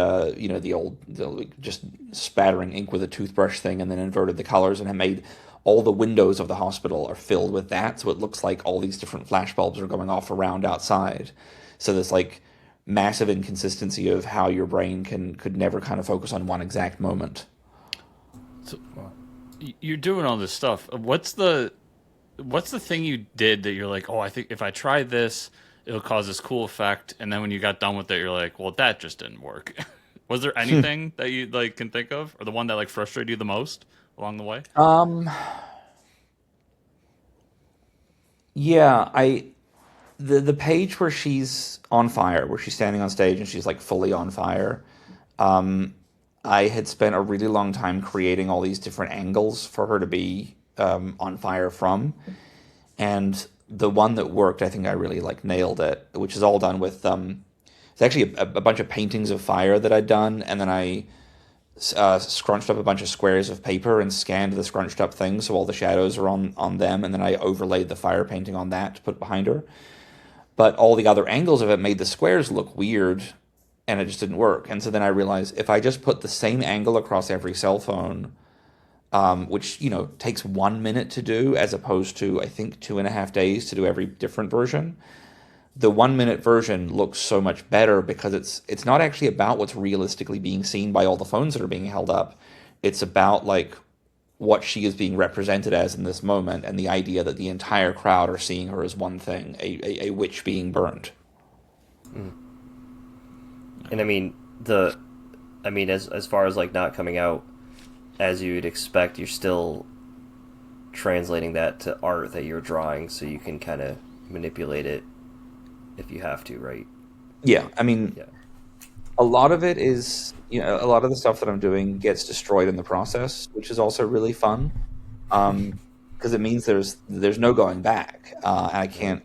just spattering ink with a toothbrush thing, and then inverted the colors, and I made all the windows of the hospital are filled with that, so it looks like all these different flash bulbs are going off around outside. So this like massive inconsistency of how your brain could never kind of focus on one exact moment. So, you're doing all this stuff. What's the thing you did that you're like, oh, I think if I try this, it'll cause this cool effect, and then when you got done with it, you're like, well, that just didn't work. Was there anything that you like can think of, or the one that like frustrated you the most along the way? Yeah, the page where she's on fire, where she's standing on stage and she's like fully on fire. I had spent a really long time creating all these different angles for her to be on fire from, and the one that worked, I think I really like nailed it, which is all done with it's actually a bunch of paintings of fire that I'd done, and then I scrunched up a bunch of squares of paper and scanned the scrunched up things so all the shadows are on them, and then I overlaid the fire painting on that to put behind her. But all the other angles of it made the squares look weird, and it just didn't work. And so then I realized if I just put the same angle across every cell phone, which takes 1 minute to do, as opposed to I think 2.5 days to do every different version, the 1 minute version looks so much better because it's not actually about what's realistically being seen by all the phones that are being held up. It's about like what she is being represented as in this moment, and the idea that the entire crowd are seeing her as one thing, a witch being burned. And I mean as far as like not coming out as you'd expect, you're still translating that to art that you're drawing, so you can kind of manipulate it if you have to, right? Yeah, I mean, Yeah. a lot of it is, a lot of the stuff that I'm doing gets destroyed in the process, which is also really fun, because it means there's no going back. And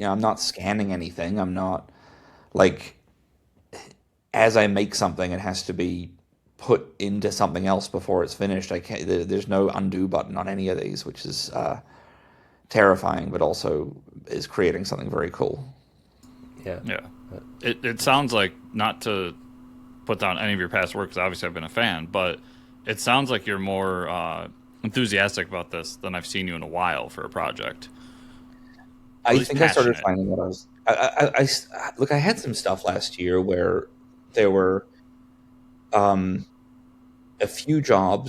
I'm not scanning anything. I'm not like, as I make something, it has to be put into something else before it's finished. I can't. There's no undo button on any of these, which is terrifying, but also is creating something very cool. Yeah. Yeah. It sounds like, not to put down any of your past work, because obviously I've been a fan, but it sounds like you're more enthusiastic about this than I've seen you in a while for a project. At I least think I started passionate. finding that look, I had some stuff last year where there were a few job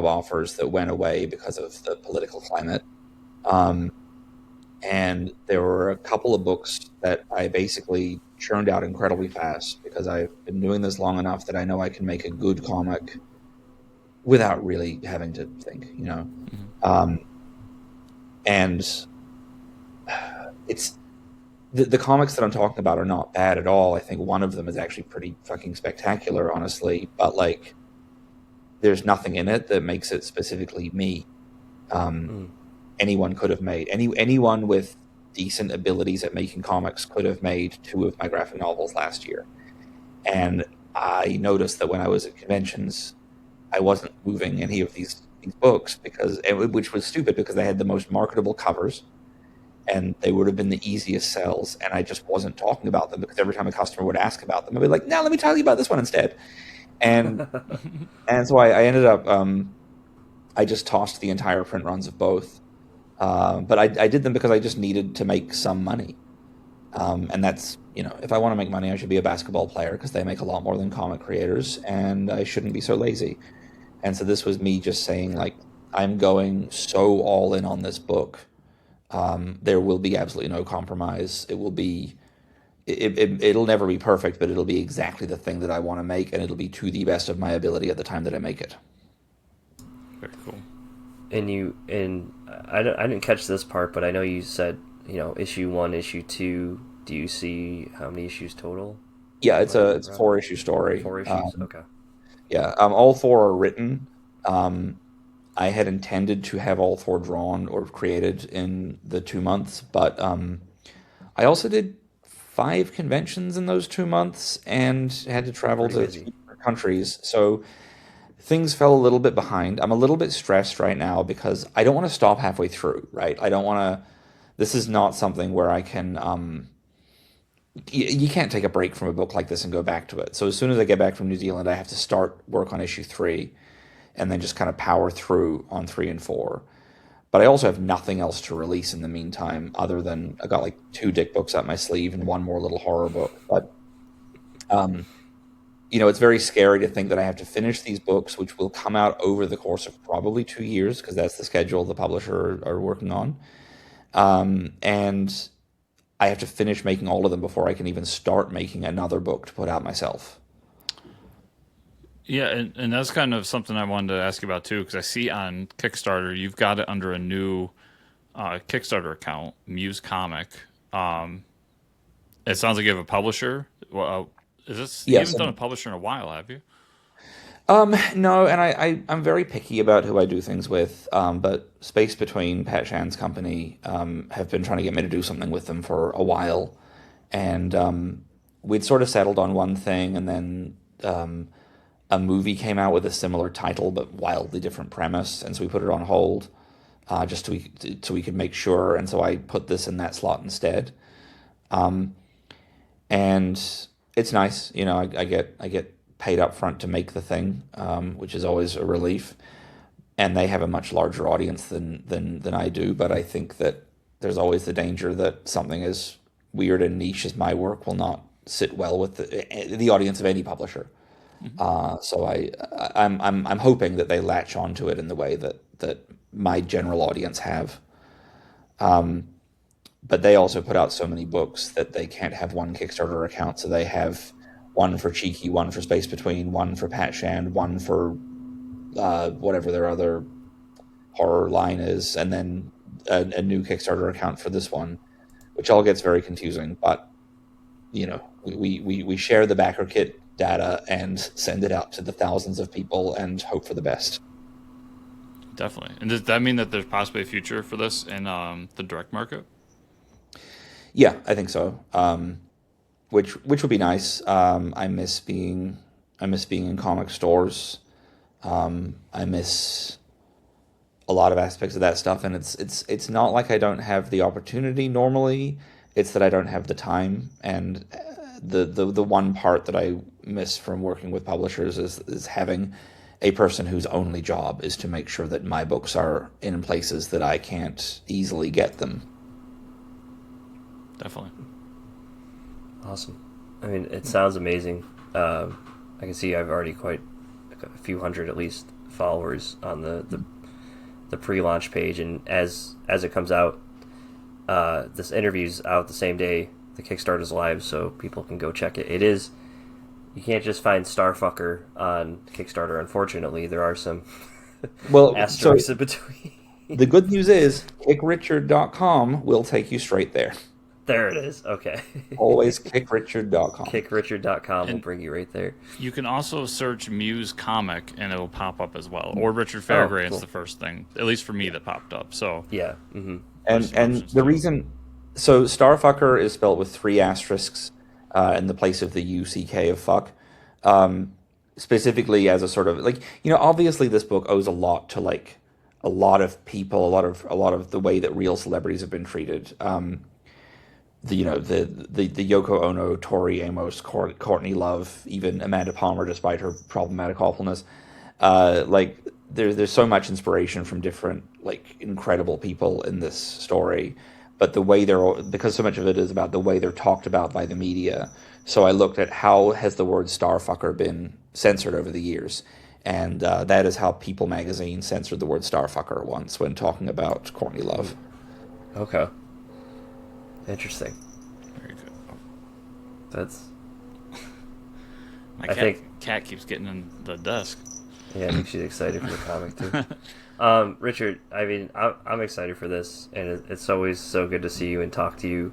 offers that went away because of the political climate. Um, and there were a couple of books that I basically churned out incredibly fast because I've been doing this long enough that I know I can make a good comic without really having to think, you know. Um, and it's the comics that I'm talking about are not bad at all. I think one of them is actually pretty fucking spectacular, honestly. But like, there's nothing in it that makes it specifically me. Anyone could have made anyone with decent abilities at making comics could have made 2 of my graphic novels last year. And I noticed that when I was at conventions, I wasn't moving any of these books which was stupid because they had the most marketable covers and they would have been the easiest sells, and I just wasn't talking about them because every time a customer would ask about them, I'd be like, "No, let me tell you about this one instead." And so I ended up I just tossed the entire print runs of both. But I did them because I just needed to make some money. And that's, you know, if I want to make money, I should be a basketball player because they make a lot more than comic creators, and I shouldn't be so lazy. And so this was me just saying, like, I'm going so all in on this book. There will be absolutely no compromise. It'll never be perfect, but it'll be exactly the thing that I want to make, and it'll be to the best of my ability at the time that I make it. Very cool. And I didn't catch this part, but I know you said, you know, issue 1, issue 2. Do you see how many issues total? Yeah, it's a 4-issue story. 4 issues. Okay. Yeah, all 4 are written. I had intended to have all 4 drawn or created in the 2 months, but I also did 5 conventions in those 2 months and had to travel to 3 different countries. So things fell a little bit behind. I'm a little bit stressed right now because I don't want to stop halfway through, right? I don't want to. This is not something where I can. You can't take a break from a book like this and go back to it. So as soon as I get back from New Zealand, I have to start work on issue 3 and then just kind of power through on 3 and 4. But I also have nothing else to release in the meantime other than I got like 2 Dick books up my sleeve and 1 more little horror book. But you know, it's very scary to think that I have to finish these books, which will come out over the course of probably 2 years, because that's the schedule the publisher are working on. And I have to finish making all of them before I can even start making another book to put out myself. Yeah, and that's kind of something I wanted to ask you about too, because I see on Kickstarter you've got it under a new Kickstarter account, Muse Comic. It sounds like you have a publisher. Well, Yes, you haven't done a publisher in a while, have you? No, and I'm very picky about who I do things with. But Space Between, Pat Shan's company, have been trying to get me to do something with them for a while, and we'd sort of settled on one thing, and then a movie came out with a similar title but wildly different premise, and so we put it on hold just so we could make sure. And so I put this in that slot instead. And it's nice, you know. I get paid up front to make the thing, which is always a relief. And they have a much larger audience than I do, but I think that there's always the danger that something as weird and niche as my work will not sit well with the audience of any publisher. So I'm hoping that they latch onto it in the way that my general audience have. But they also put out so many books that they can't have one Kickstarter account, so they have one for Cheeky, one for Space Between, one for Pat Shand, one for whatever their other horror line is, and then a new Kickstarter account for this one, which all gets very confusing. But you know, we share the backer kit data and send it out to the thousands of people and hope for the best. Definitely. And does that mean that there's possibly a future for this in the direct market? Yeah, I think so. Which would be nice. I miss being in comic stores. I miss a lot of aspects of that stuff, and it's not like I don't have the opportunity normally. It's that I don't have the time, and the one part that I miss from working with publishers is having a person whose only job is to make sure that my books are in places that I can't easily get them. Definitely. Awesome. I mean, it sounds amazing. I can see I've already quite a few hundred at least followers on the pre-launch page, and as it comes out, this interview's out the same day the Kickstarter's live, so people can go check it. It is, you can't just find Starfucker on Kickstarter, unfortunately. There are some asterisks in between. The good news is kickrichard.com will take you straight there. There it is. Okay. Always kickrichard.com. Kickrichard.com will bring you right there. You can also search Muse Comic, and it'll pop up as well. Or Richard Fairgray is the first thing, at least for me, that popped up. So yeah. Mm-hmm. And the reason... So Starfucker is spelled with 3 asterisks in the place of the U-C-K of fuck. Specifically as a sort of... Like, you know, obviously this book owes a lot to, like, a lot of people, a lot of the way that real celebrities have been treated. The Yoko Ono, Tori Amos, Courtney Love, even Amanda Palmer, despite her problematic awfulness. Like there's so much inspiration from different like incredible people in this story, but the way because so much of it is about the way they're talked about by the media. So I looked at how has the word Starfucker been censored over the years, and that is how People magazine censored the word Starfucker once when talking about Courtney Love. Okay. Interesting. Very good. That's... My cat keeps getting in the desk. Yeah, I think she's excited for the comic too. Richard, I mean, I'm excited for this, and it's always so good to see you and talk to you.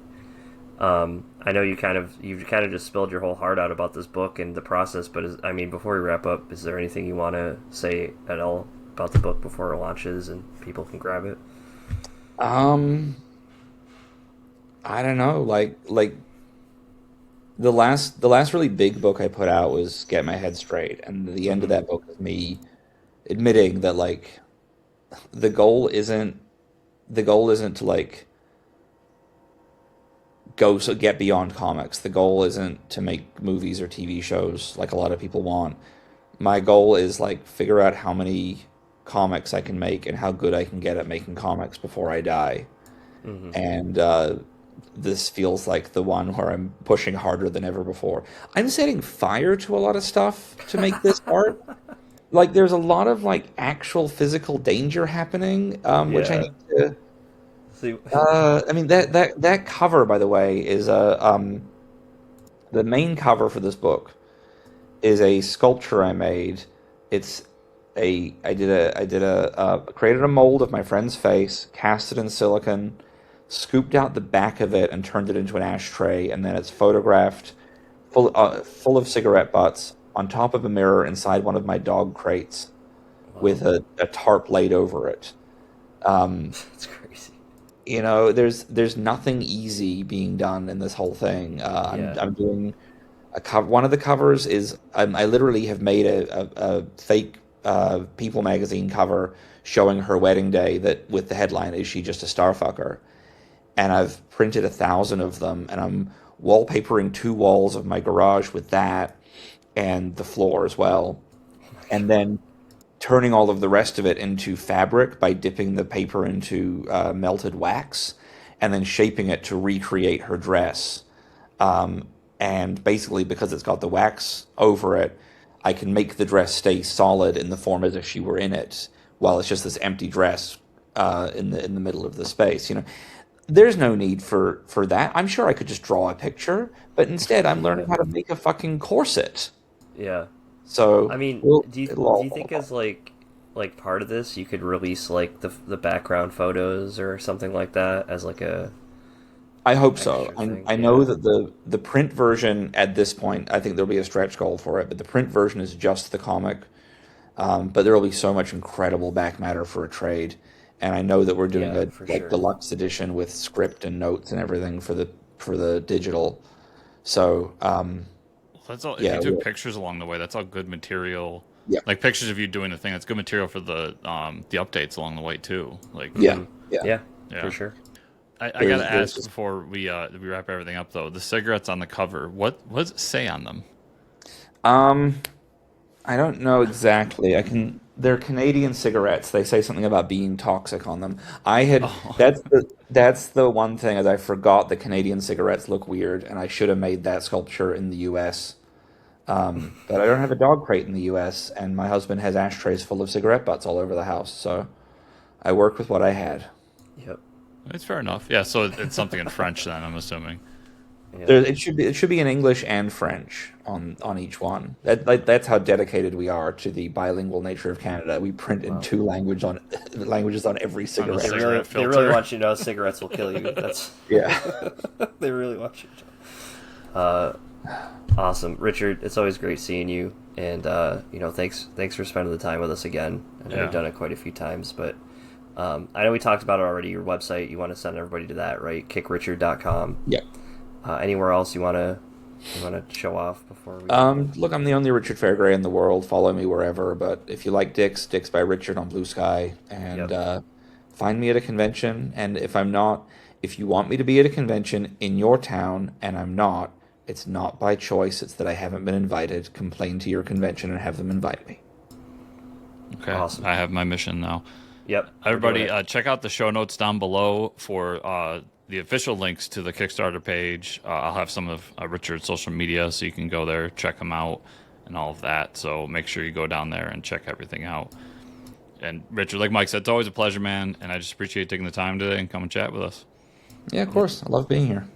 I know you've kind of just spilled your whole heart out about this book and the process, but before we wrap up, is there anything you want to say at all about the book before it launches and people can grab it? I don't know, like the last really big book I put out was Get My Head Straight, and the end of that book is me admitting that like the goal isn't to like get beyond comics. The goal isn't to make movies or TV shows like a lot of people want. My goal is like figure out how many comics I can make and how good I can get at making comics before I die. Mm-hmm. And this feels like the one where I'm pushing harder than ever before. I'm setting fire to a lot of stuff to make this art. Like, there's a lot of, like, actual physical danger happening, which I need to... See. That cover, by the way, is the main cover for this book is a sculpture I made. I created a mold of my friend's face, cast it in silicon, scooped out the back of it and turned it into an ashtray, and then it's photographed full of cigarette butts on top of a mirror inside one of my dog crates with a tarp laid over it. That's crazy. You know, there's nothing easy being done in this whole thing. I'm doing a cover. One of the covers is I literally have made a fake People magazine cover showing her wedding day that with the headline, "Is she just a starfucker?" And I've printed 1,000 of them, and I'm wallpapering 2 walls of my garage with that, and the floor as well. And then turning all of the rest of it into fabric by dipping the paper into melted wax, and then shaping it to recreate her dress. And basically, because it's got the wax over it, I can make the dress stay solid in the form as if she were in it, while it's just this empty dress in the middle of the space. You know, there's no need for that. I'm sure I could just draw a picture, but instead I'm learning how to make a fucking corset. Yeah. So I mean, do you think as like part of this you could release like the background photos or something like that as like a... I hope so. I know that the print version at this point, I think there'll be a stretch goal for it, but the print version is just the comic. But there will be so much incredible back matter for a trade. And I know that we're doing a deluxe edition with script and notes and everything for the digital. So that's all. If you took pictures along the way, that's all good material. Yeah. Like pictures of you doing the thing, that's good material for the updates along the way too. Like yeah, for sure. I gotta ask before we wrap everything up though. The cigarettes on the cover, what does it say on them? I don't know exactly. They're Canadian cigarettes. They say something about being toxic on them. That's the one thing, is I forgot that Canadian cigarettes look weird, and I should have made that sculpture in the US. But I don't have a dog crate in the US, and my husband has ashtrays full of cigarette butts all over the house, so I worked with what I had. Yep. It's fair enough. Yeah, so it's something in French then, I'm assuming. Yep. It should be in English and French on each one. That's how dedicated we are to the bilingual nature of Canada. We print in two languages on every cigarette. They Cigarette really filter. want you to know cigarettes will kill you. That's Yeah. they really want you to know. Awesome, Richard. It's always great seeing you, and thanks for spending the time with us again. I know Yeah. we've done it quite a few times, but I know we talked about it already. Your website, you want to send everybody to that, right? Kickrichard.com. Yep. Anywhere else you want to show off before we? Look, I'm the only Richard Fairgray in the world. Follow me wherever. But if you like Dicks, Dicks by Richard on Blue Sky, and find me at a convention. And if you want me to be at a convention in your town and I'm not, it's not by choice. It's that I haven't been invited. Complain to your convention and have them invite me. Okay, Awesome. I have my mission now. Yep. Everybody, check out the show notes down below for the official links to the Kickstarter page. I'll have some of Richard's social media, so you can go there, check him out, and all of that. So make sure you go down there and check everything out. And Richard, like Mike said, it's always a pleasure, man, and I just appreciate taking the time today and come and chat with us. Yeah, of course. I love being here.